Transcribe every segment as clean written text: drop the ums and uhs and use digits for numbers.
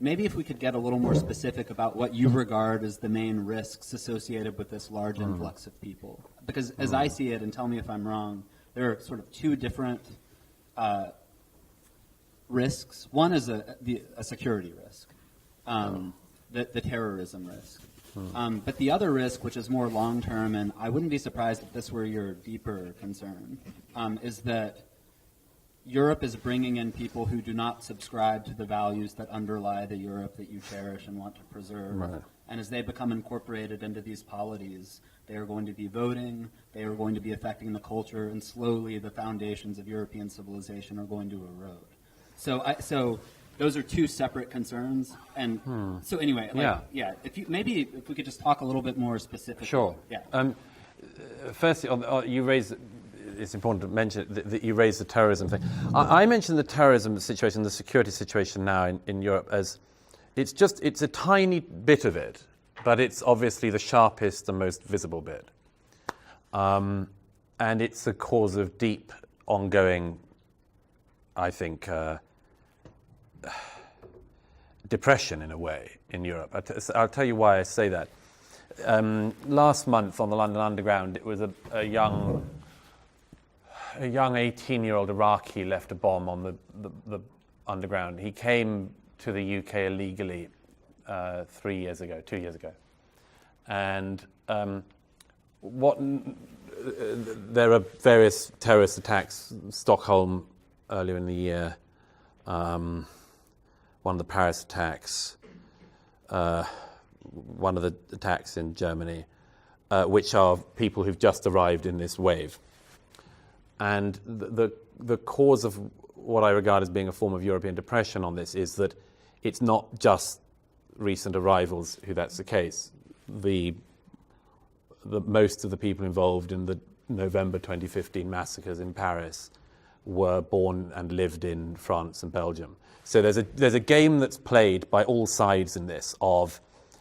maybe if we could get a little more specific about what you regard as the main risks associated with this large influx of people. Because as I see it, and tell me if I'm wrong, there are sort of two different risks. One is a security risk, the terrorism risk. But the other risk, which is more long-term, and I wouldn't be surprised if this were your deeper concern, is that Europe is bringing in people who do not subscribe to the values that underlie the Europe that you cherish and want to preserve. Right. And as they become incorporated into these polities, they are going to be voting, they are going to be affecting the culture, and slowly the foundations of European civilization are going to erode. So those are two separate concerns. And so anyway, if we could just talk a little bit more specifically. Sure. Yeah. Firstly, you raised, it's important to mention that you raised the terrorism thing. I mentioned the terrorism situation, the security situation now in Europe as it's a tiny bit of it, but it's obviously the sharpest and most visible bit. And it's a cause of deep, ongoing, I think, depression in a way in Europe. I'll tell you why I say that. Last month on the London Underground, it was a young 18-year-old Iraqi left a bomb on the Underground. He came to the UK illegally 2 years ago. And there are various terrorist attacks, Stockholm earlier in the year, one of the Paris attacks, one of the attacks in Germany, which are people who've just arrived in this wave. And the cause of what I regard as being a form of European depression on this is that it's not just recent arrivals who that's the case. The most of the people involved in the November 2015 massacres in Paris were born and lived in France and Belgium. So there's a game that's played by all sides in this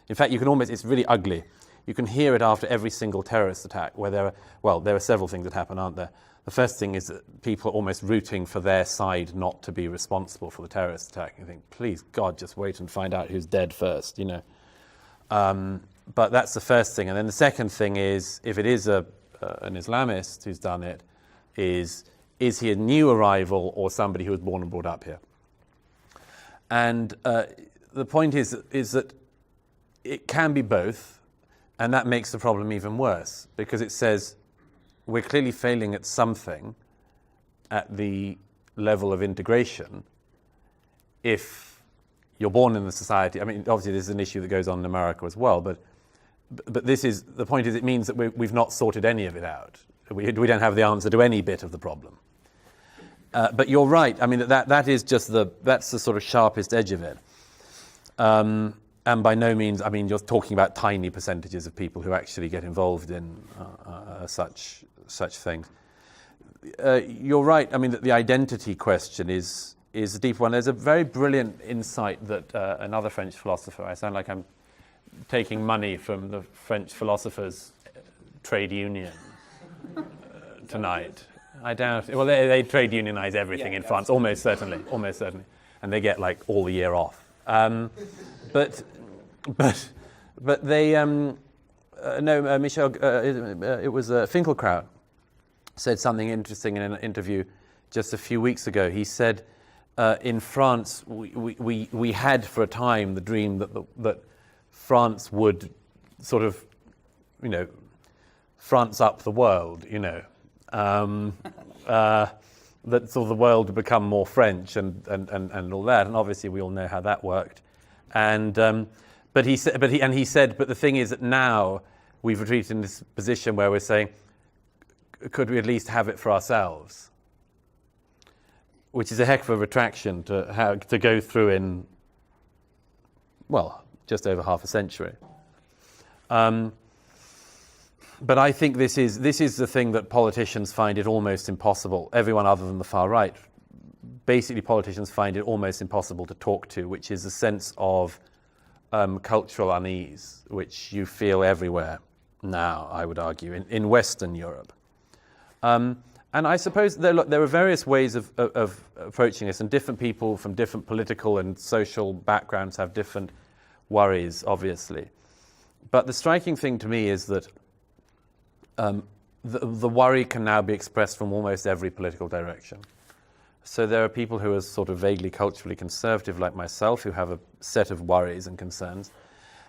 in fact, it's really ugly. You can hear it after every single terrorist attack where there are several things that happen, aren't there? The first thing is that people are almost rooting for their side not to be responsible for the terrorist attack. You think, please, God, just wait and find out who's dead first, you know. But that's the first thing. And then the second thing is, if it is an Islamist who's done it, is he a new arrival or somebody who was born and brought up here? And the point is that it can be both, and that makes the problem even worse, because it says we're clearly failing at something at the level of integration if you're born in the society. I mean, obviously this is an issue that goes on in America as well, but the point is it means that we've not sorted any of it out. We don't have the answer to any bit of the problem. But you're right. I mean, that is just that's the sort of sharpest edge of it. And by no means, I mean, you're talking about tiny percentages of people who actually get involved in such things. You're right. I mean, that the identity question is a deep one. There's a very brilliant insight that another French philosopher, I sound like I'm taking money from the French philosophers' trade union tonight. I doubt. Well, they trade unionize everything in France, almost certainly, and they get like all the year off. But they Michel. It was Finkelkraut said something interesting in an interview just a few weeks ago. He said, in France, we had for a time the dream that France would sort of, you know, France up the world, you know. That sort of the world would become more French and all that, and obviously we all know how that worked. And but the thing is that now we've retreated in this position where we're saying, could we at least have it for ourselves? Which is a heck of a retraction to go through in, well, just over half a century. But I think this is the thing that politicians find it almost impossible, everyone other than the far right. Basically, politicians find it almost impossible to talk to, which is a sense of cultural unease, which you feel everywhere now, I would argue, in Western Europe. And And I suppose there are various ways of approaching this, and different people from different political and social backgrounds have different worries, obviously. But the striking thing to me is that the worry can now be expressed from almost every political direction. So there are people who are sort of vaguely culturally conservative, like myself, who have a set of worries and concerns.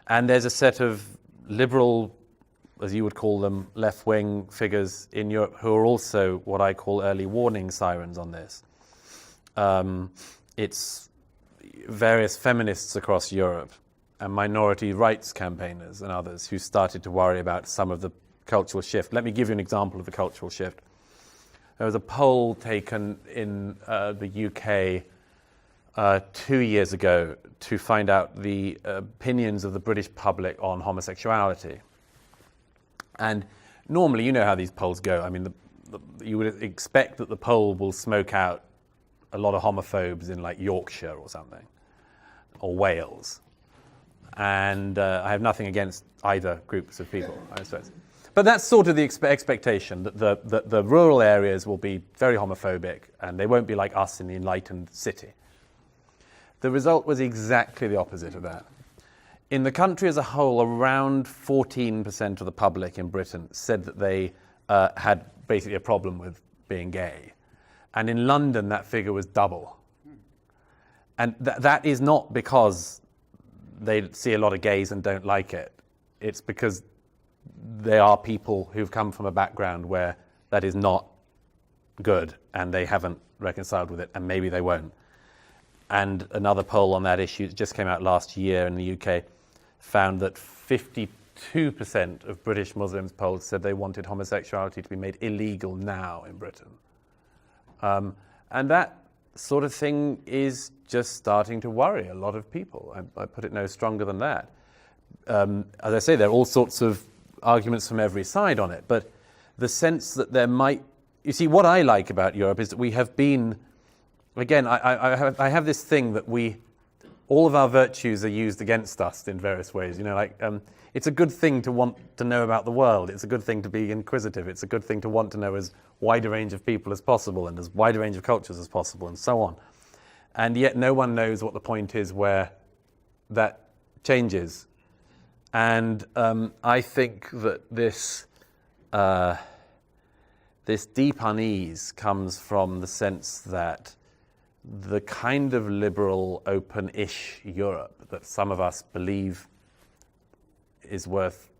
And there's a set of liberal, as you would call them, left-wing figures in Europe who are also what I call early warning sirens on this. It's various feminists across Europe and minority rights campaigners and others who started to worry about some of the cultural shift. Let me give you an example of the cultural shift. There was a poll taken in the UK 2 years ago to find out the opinions of the British public on homosexuality. And normally, you know how these polls go. I mean, you would expect that the poll will smoke out a lot of homophobes in like Yorkshire or something, or Wales. And I have nothing against either groups of people, I suppose. But that's sort of the expectation, that the rural areas will be very homophobic and they won't be like us in the enlightened city. The result was exactly the opposite of that. In the country as a whole, around 14% of the public in Britain said that they had basically a problem with being gay. And in London, that figure was double. And that is not because they see a lot of gays and don't like it. It's because they are people who've come from a background where that is not good and they haven't reconciled with it, and maybe they won't. And another poll on that issue that just came out last year in the UK found that 52% of British Muslims polled said they wanted homosexuality to be made illegal now in Britain. And that sort of thing is just starting to worry a lot of people. I put it no stronger than that. As I say, there are all sorts of arguments from every side on it, but the sense that there might... You see, what I like about Europe is that we have been... Again, I have this thing that all of our virtues are used against us in various ways. You know, like it's a good thing to want to know about the world. It's a good thing to be inquisitive. It's a good thing to want to know as wide a range of people as possible and as wide a range of cultures as possible and so on. And yet no one knows what the point is where that changes. And I think that this deep unease comes from the sense that the kind of liberal, open-ish Europe that some of us believe is worth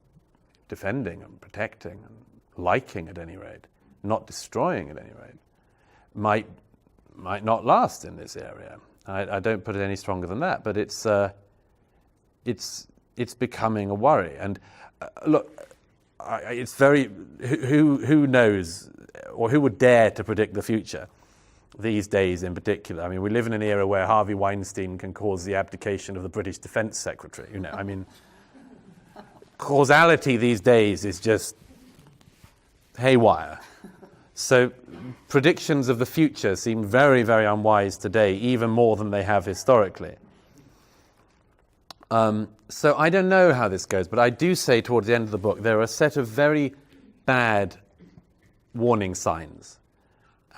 defending and protecting and liking at any rate, not destroying at any rate, might not last in this area. I don't put it any stronger than that, but it's becoming a worry. And look, it's very... Who knows, or who would dare to predict the future these days in particular? I mean, we live in an era where Harvey Weinstein can cause the abdication of the British Defence Secretary. You know, I mean, causality these days is just haywire. So predictions of the future seem very, very unwise today, even more than they have historically. So I don't know how this goes, but I do say towards the end of the book there are a set of very bad warning signs.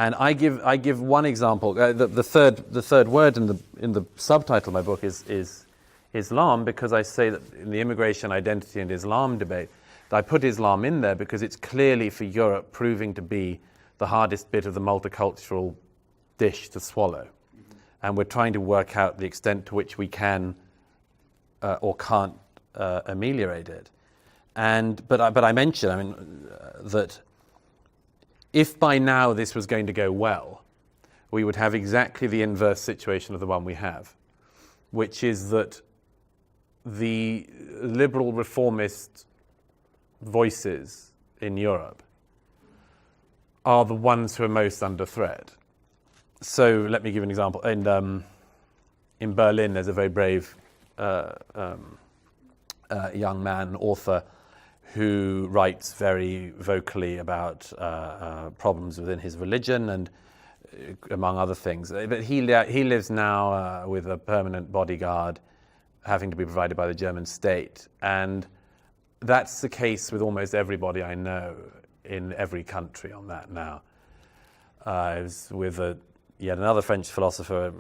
And I give one example. The third word in the subtitle of my book is Islam, because I say that in the immigration, identity and Islam debate, I put Islam in there because it's clearly for Europe proving to be the hardest bit of the multicultural dish to swallow. And we're trying to work out the extent to which we can or can't ameliorate it. But I mentioned, that if by now this was going to go well, we would have exactly the inverse situation of the one we have, which is that the liberal reformist voices in Europe are the ones who are most under threat. So let me give an example. In Berlin, there's a very brave young man, author, who writes very vocally about problems within his religion and among other things. But he lives now with a permanent bodyguard having to be provided by the German state. And that's the case with almost everybody I know in every country on that now. I was with yet another French philosopher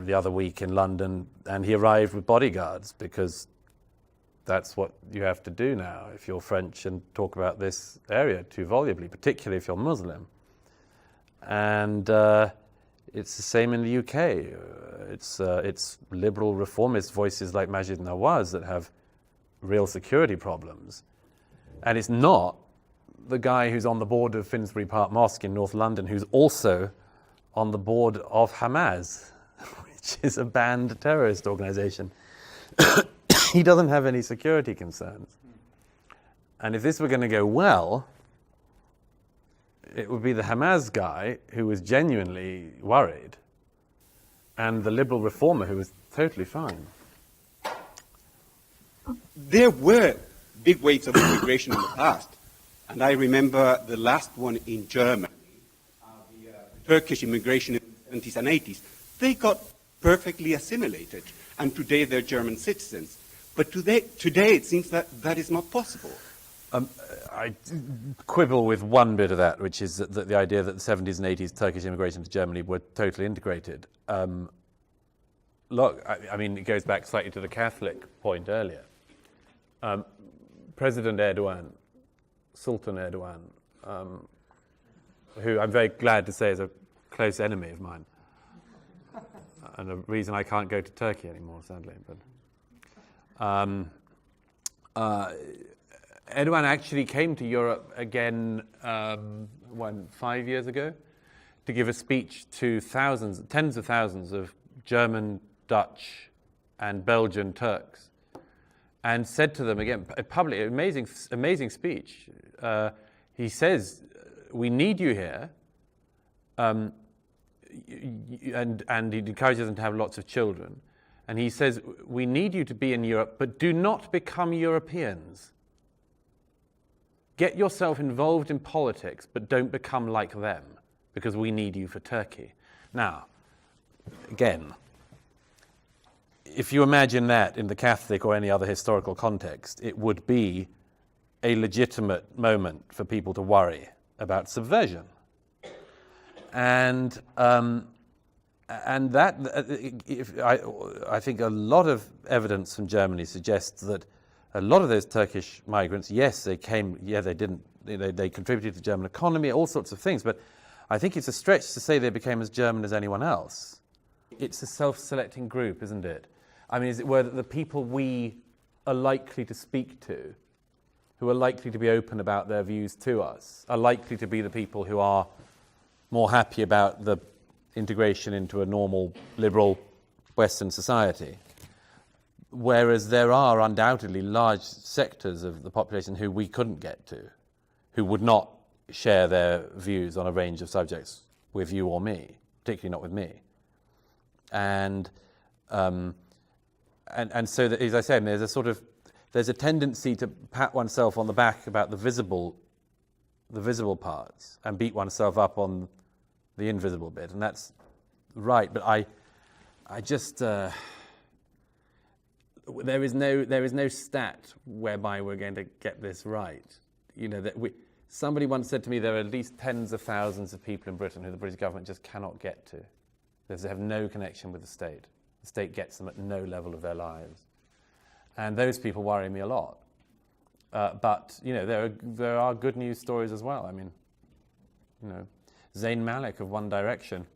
the other week in London, and he arrived with bodyguards because that's what you have to do now if you're French and talk about this area too volubly, particularly if you're Muslim. And it's the same in the UK. It's liberal reformist voices like Majid Nawaz that have real security problems. And it's not the guy who's on the board of Finsbury Park Mosque in North London who's also on the board of Hamas, which is a banned terrorist organization. He doesn't have any security concerns. And if this were going to go well, it would be the Hamas guy who was genuinely worried and the liberal reformer who was totally fine. There were big waves of immigration in the past. And I remember the last one in Germany, the Turkish immigration in the 70s and 80s. They got perfectly assimilated. And today they're German citizens. But today it seems that that is not possible. I quibble with one bit of that, which is that the idea that the 70s and 80s Turkish immigration to Germany were totally integrated. Look, I mean, it goes back slightly to the Catholic point earlier. President Erdogan, Sultan Erdogan, who I'm very glad to say is a close enemy of mine, and a reason I can't go to Turkey anymore, sadly. But Erdogan actually came to Europe again 5 years ago to give a speech to tens of thousands of German, Dutch, and Belgian Turks, and said to them again publicly, amazing speech. He says, "We need you here," and he encourages them to have lots of children. And he says, "We need you to be in Europe, but do not become Europeans. Get yourself involved in politics, but don't become like them, because we need you for Turkey." Now, again, if you imagine that in the Catholic or any other historical context, it would be a legitimate moment for people to worry about subversion. And that, I think a lot of evidence from Germany suggests that a lot of those Turkish migrants, yes, they came, they contributed to the German economy, all sorts of things, but I think it's a stretch to say they became as German as anyone else. It's a self-selecting group, isn't it? I mean, as it were, that the people we are likely to speak to, who are likely to be open about their views to us, are likely to be the people who are more happy about the integration into a normal, liberal Western society. Whereas there are undoubtedly large sectors of the population who we couldn't get to, who would not share their views on a range of subjects with you or me, particularly not with me. And so, that, as I said, there's a tendency to pat oneself on the back about the visible parts and beat oneself up on the invisible bit, and that's right. But I just there is no stat whereby we're going to get this right. You know, that somebody once said to me there are at least tens of thousands of people in Britain who the British government just cannot get to. They have no connection with the state. The state gets them at no level of their lives, and those people worry me a lot. But you know, there are good news stories as well. I mean, you know, Zayn Malik of One Direction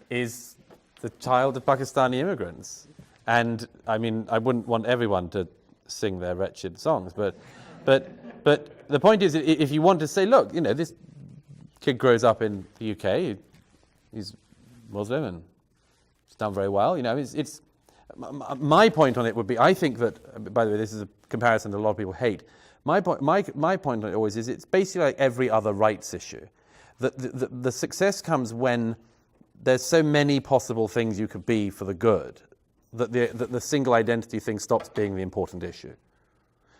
is the child of Pakistani immigrants. And I mean, I wouldn't want everyone to sing their wretched songs, but the point is, if you want to say, look, you know, this kid grows up in the UK, he's Muslim and he's done very well, you know, it's my point on it would be, I think that, by the way, this is a comparison that a lot of people hate. My point on it always is, it's basically like every other rights issue. The success comes when there's so many possible things you could be for the good that the single identity thing stops being the important issue.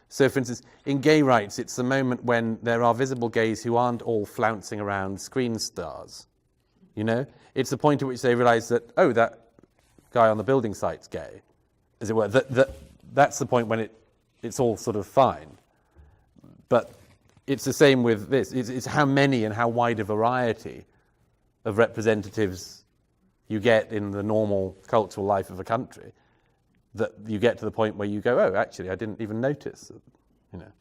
So, for instance, in gay rights, it's the moment when there are visible gays who aren't all flouncing around screen stars. You know? It's the point at which they realise that, oh, that guy on the building site's gay, as it were. That's the point when it's all sort of fine. But it's the same with this. It's how many and how wide a variety of representatives you get in the normal cultural life of a country, that you get to the point where you go, oh, actually, I didn't even notice, you know.